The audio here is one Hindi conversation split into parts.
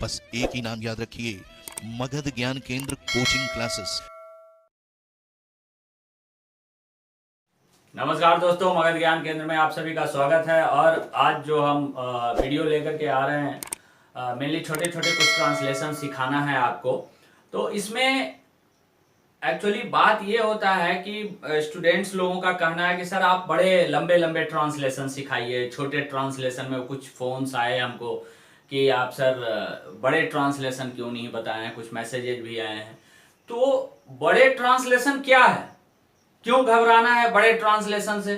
बस एक ही नाम याद रखिए, मगध ज्ञान केंद्र कोचिंग क्लासेस। नमस्कार दोस्तों, मगध ज्ञान केंद्र में आप सभी का स्वागत है। और आज जो हम वीडियो लेकर के आ रहे हैं, मेनली छोटे छोटे कुछ ट्रांसलेशन सिखाना है आपको। तो इसमें एक्चुअली बात ये होता है कि स्टूडेंट्स लोगों का कहना है कि सर आप बड़े लंबे लंबे ट्रांसलेशन सिखाइए, छोटे ट्रांसलेशन में कुछ फोन्स आए हमको कि आप सर बड़े ट्रांसलेशन क्यों नहीं बताए हैं, कुछ मैसेजेज भी आए हैं। तो बड़े ट्रांसलेशन क्या है, क्यों घबराना है बड़े ट्रांसलेशन से?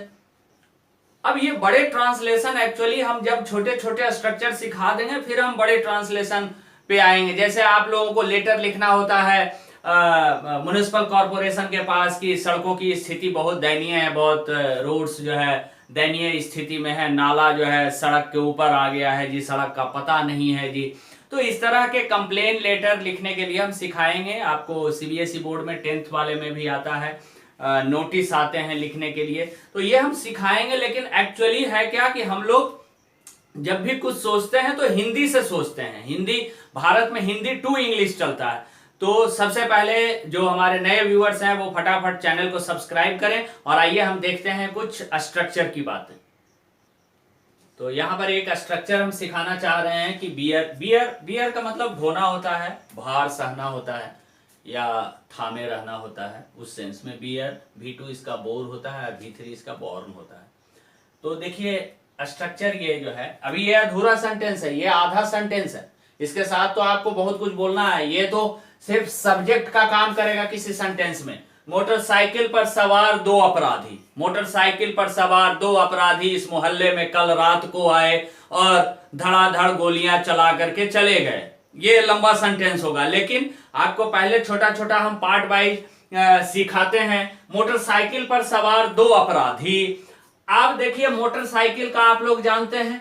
अब ये बड़े ट्रांसलेशन एक्चुअली हम जब छोटे छोटे स्ट्रक्चर सिखा देंगे फिर हम बड़े ट्रांसलेशन पे आएंगे। जैसे आप लोगों को लेटर लिखना होता है म्युनिसिपल कॉरपोरेशन के पास कि सड़कों की स्थिति बहुत दयनीय है, बहुत रोड्स जो है दयनीय स्थिति में है, नाला जो है सड़क के ऊपर आ गया है जी, सड़क का पता नहीं है जी। तो इस तरह के कंप्लेन लेटर लिखने के लिए हम सिखाएंगे आपको। सीबीएसई बोर्ड में 10th वाले में भी आता है, नोटिस आते हैं लिखने के लिए, तो ये हम सिखाएंगे। लेकिन एक्चुअली है क्या कि हम लोग जब भी कुछ सोचते हैं तो हिंदी से सोचते हैं। हिंदी, भारत में हिंदी टू इंग्लिश चलता है। तो सबसे पहले जो हमारे नए व्यूअर्स हैं वो फटाफट चैनल को सब्सक्राइब करें और आइए हम देखते हैं कुछ स्ट्रक्चर की बातें। तो यहां पर एक स्ट्रक्चर हम सिखाना चाह रहे हैं कि बियर बियर बियर का मतलब ढोना होता है, भार सहना होता है या थामे रहना होता है, उस सेंस में बियर। V2 इसका बोर होता है, V3 इसका बॉर्न होता है। तो देखिए स्ट्रक्चर ये जो है, अभी ये अधूरा सेंटेंस है, ये आधा सेंटेंस है, इसके साथ तो आपको बहुत कुछ बोलना है। ये तो सिर्फ सब्जेक्ट का काम करेगा किसी सेंटेंस में। मोटरसाइकिल पर सवार दो अपराधी, मोटरसाइकिल पर सवार दो अपराधी इस मोहल्ले में कल रात को आए और धड़ाधड़ गोलियां चला करके चले गए। ये लंबा सेंटेंस होगा, लेकिन आपको पहले छोटा छोटा हम पार्ट वाइज सिखाते हैं। मोटरसाइकिल पर सवार दो अपराधी। आप देखिए मोटरसाइकिल का आप लोग जानते हैं,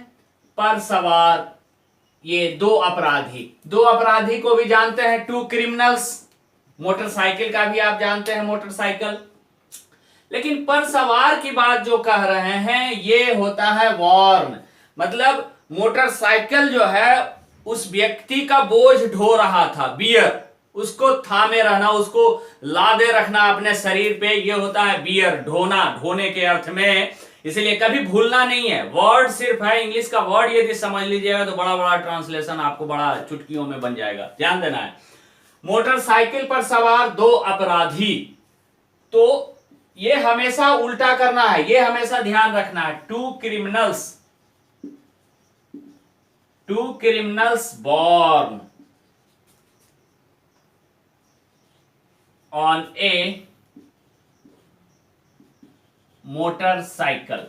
पर सवार ये दो अपराधी, दो अपराधी को भी जानते हैं, टू क्रिमिनल्स। मोटरसाइकिल का भी आप जानते हैं, मोटरसाइकिल। लेकिन पर सवार की बात जो कह रहे हैं ये होता है वॉर्न, मतलब मोटरसाइकिल जो है उस व्यक्ति का बोझ ढो रहा था, बियर, उसको थामे रहना, उसको लादे रखना अपने शरीर पे, ये होता है बियर, ढोना, ढोने के अर्थ में। इसलिए कभी भूलना नहीं है, वर्ड सिर्फ है, इंग्लिश का वर्ड यदि समझ लीजिएगा तो बड़ा बड़ा ट्रांसलेशन आपको बड़ा चुटकियों में बन जाएगा, ध्यान देना है। मोटरसाइकिल पर सवार दो अपराधी, तो ये हमेशा उल्टा करना है, ये हमेशा ध्यान रखना है। Two criminals born on a motorcycle.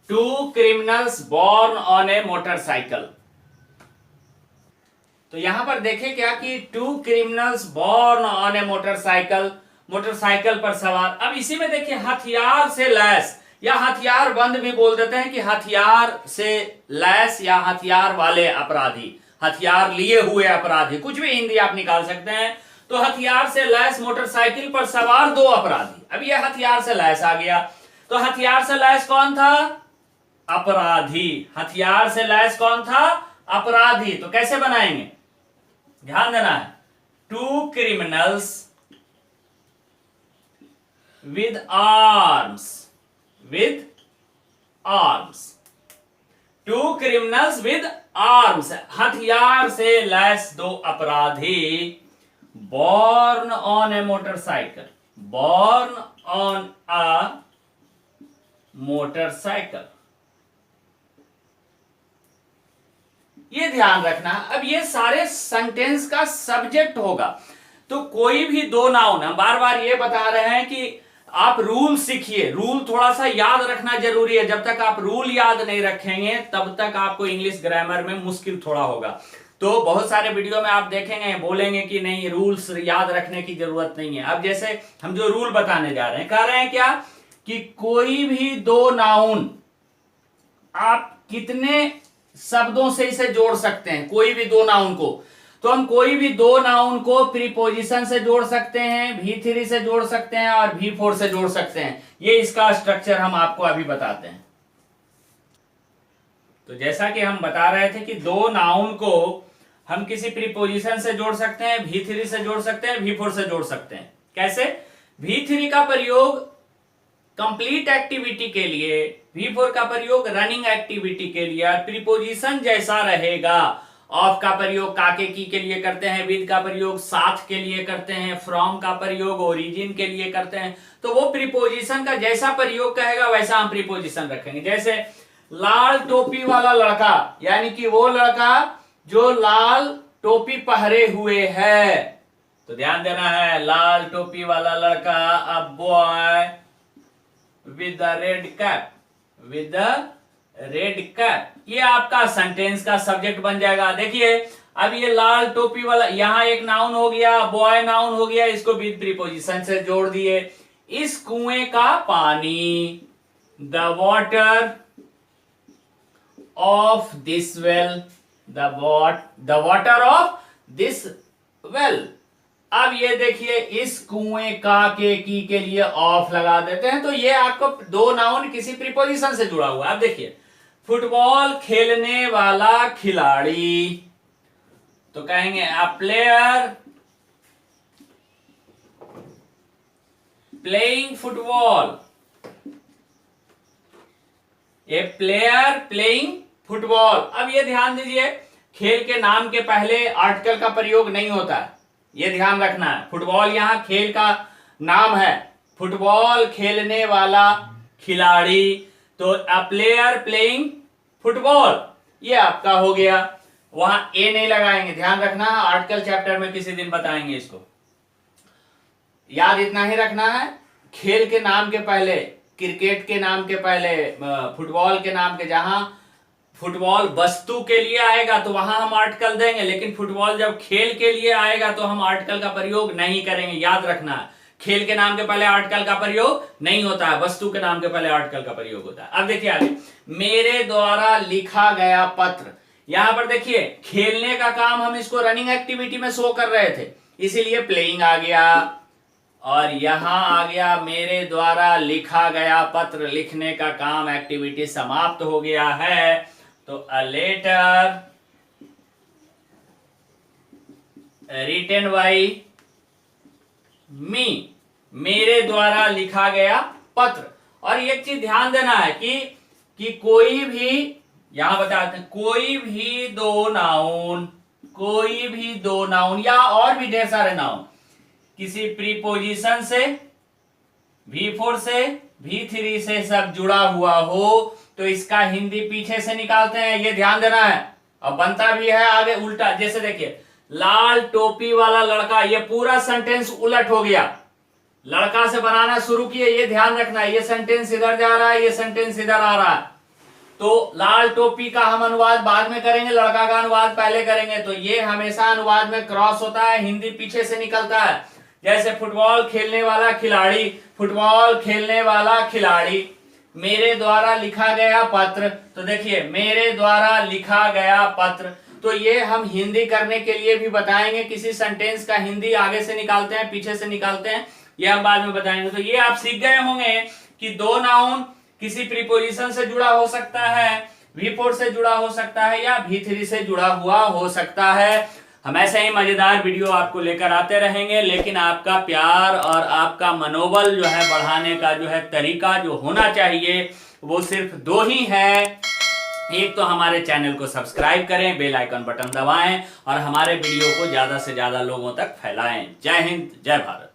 Two criminals born on a motorcycle. तो यहां पर देखें क्या कि two criminals born on a motorcycle, motorcycle पर सवार। अब इसी में देखिए हथियार से लैस या हथियार बंद भी बोल देते हैं कि हथियार से लैस या हथियार वाले अपराधी, हथियार लिए हुए अपराधी, कुछ भी हिंदी आप निकाल सकते हैं। तो हथियार से लैस मोटरसाइकिल पर सवार दो अपराधी। अब ये हथियार से लैस आ गया, तो हथियार से लैस कौन था? अपराधी। हथियार से लैस कौन था? अपराधी। तो कैसे बनाएंगे, ध्यान देना है। Two criminals with arms, two criminals with arms, हथियार से लैस दो अपराधी, born on a motorcycle, born on a motorcycle। ये ध्यान रखना। अब ये सारे सेंटेंस का सब्जेक्ट होगा, तो कोई भी दो नाउन, हम बार बार ये बता रहे हैं कि आप रूल सीखिए, रूल थोड़ा सा याद रखना जरूरी है। जब तक आप रूल याद नहीं रखेंगे तब तक आपको इंग्लिश ग्रामर में मुश्किल थोड़ा होगा। तो बहुत सारे वीडियो में आप देखेंगे बोलेंगे कि नहीं रूल्स याद रखने की जरूरत नहीं है। अब जैसे हम जो रूल बताने जा रहे हैं, कह रहे हैं क्या कि कोई भी दो नाउन आप कितने शब्दों से इसे जोड़ सकते हैं, कोई भी दो नाउन को। तो हम कोई भी दो नाउन को प्रीपोजिशन से जोड़ सकते हैं, V3 से जोड़ सकते हैं और V4 से जोड़ सकते हैं। ये इसका स्ट्रक्चर हम आपको अभी बताते हैं। तो जैसा कि हम बता रहे थे कि दो नाउन को हम किसी प्रीपोजिशन से जोड़ सकते हैं, V3 से जोड़ सकते हैं, V4 से जोड़ सकते हैं। कैसे? V3 का प्रयोग कंप्लीट एक्टिविटी के लिए, V4 का प्रयोग रनिंग एक्टिविटी के लिए। प्रीपोजिशन जैसा रहेगा, ऑफ का प्रयोग काके की के लिए करते हैं, विद का प्रयोग साथ के लिए करते हैं, फ्रॉम का प्रयोग ओरिजिन के लिए करते हैं। तो वो प्रीपोजिशन का जैसा प्रयोग कहेगा वैसा हम प्रीपोजिशन रखेंगे। जैसे लाल टोपी वाला लड़का, यानी कि वो लड़का जो लाल टोपी पहरे हुए है। तो ध्यान देना है, लाल टोपी वाला लड़का, a boy with the red cap, with the red cap. ये आपका सेंटेंस का सब्जेक्ट बन जाएगा। देखिए अब ये लाल टोपी वाला, यहां एक नाउन हो गया, बॉय नाउन हो गया, इसको विद प्रीपोजिशन से जोड़ दिए। इस कुएं का पानी, the water of this well, the water of this well. अब ये देखिए, इस कुएं का के लिए ऑफ लगा देते हैं, तो ये आपको दो नाउन किसी प्रीपोजिशन से जुड़ा हुआ है। अब देखिए, फुटबॉल खेलने वाला खिलाड़ी, तो कहेंगे a player playing football, A player playing football. अब ये ध्यान दीजिए, खेल के नाम के पहले आर्टिकल का प्रयोग नहीं होता है, ये ध्यान रखना है। फुटबॉल यहां खेल का नाम है, फुटबॉल खेलने वाला खिलाड़ी, तो अ प्लेयर प्लेइंग फुटबॉल, ये आपका हो गया। वहां ए नहीं लगाएंगे, ध्यान रखना है, आर्टिकल चैप्टर में किसी दिन बताएंगे इसको। याद इतना ही रखना है, खेल के नाम के पहले, क्रिकेट के नाम के पहले, फुटबॉल के नाम के, जहां फुटबॉल वस्तु के लिए आएगा तो वहां हम आर्टिकल देंगे, लेकिन फुटबॉल जब खेल के लिए आएगा तो हम आर्टिकल का प्रयोग नहीं करेंगे। याद रखना है, खेल के नाम के पहले आर्टिकल का प्रयोग नहीं होता है, वस्तु के नाम के पहले आर्टिकल का प्रयोग होता है। अब देखिए आगे, मेरे द्वारा लिखा गया पत्र। यहां पर देखिए, खेलने का काम हम इसको रनिंग एक्टिविटी में शो कर रहे थे, इसीलिए प्लेइंग आ गया, और यहां आ गया मेरे द्वारा लिखा गया पत्र, लिखने का काम, एक्टिविटी समाप्त हो गया है। तो अ लेटर रिटन बाई मी, मेरे द्वारा लिखा गया पत्र। और एक चीज ध्यान देना है कि कोई भी, यहां बताते हैं, कोई भी दो नाउन या और भी ढेर सारे नाउन किसी प्रीपोजिशन से, V4 से, V3 से सब जुड़ा हुआ हो तो इसका हिंदी पीछे से निकालते हैं, ये ध्यान देना है। और बनता भी है आगे उल्टा। जैसे देखिए, लाल टोपी वाला लड़का, ये पूरा सेंटेंस उलट हो गया, लड़का से बनाना शुरू किए, ये ध्यान रखना है, ये सेंटेंस इधर जा रहा है, ये सेंटेंस इधर आ रहा है। तो लाल टोपी का हम अनुवाद बाद में करेंगे, लड़का का अनुवाद पहले करेंगे। तो ये हमेशा अनुवाद में क्रॉस होता है, हिंदी पीछे से निकलता है। जैसे फुटबॉल खेलने वाला खिलाड़ी, फुटबॉल खेलने वाला खिलाड़ी, मेरे द्वारा लिखा गया पत्र, तो देखिए मेरे द्वारा लिखा गया पत्र। तो ये हम हिंदी करने के लिए भी बताएंगे, किसी सेंटेंस का हिंदी आगे से निकालते हैं, पीछे से निकालते हैं, ये हम बाद में बताएंगे। तो ये आप सीख गए होंगे कि दो नाउन किसी प्रीपोजिशन से जुड़ा हो सकता है, V4 से जुड़ा हो सकता है, या V3 से जुड़ा हुआ हो सकता है। हम ऐसे ही मजेदार वीडियो आपको लेकर आते रहेंगे, लेकिन आपका प्यार और आपका मनोबल जो है बढ़ाने का जो है तरीका जो होना चाहिए वो सिर्फ दो ही है। एक तो हमारे चैनल को सब्सक्राइब करें, बेल आइकन बटन दबाएं और हमारे वीडियो को ज्यादा से ज्यादा लोगों तक फैलाएं। जय हिंद, जय भारत।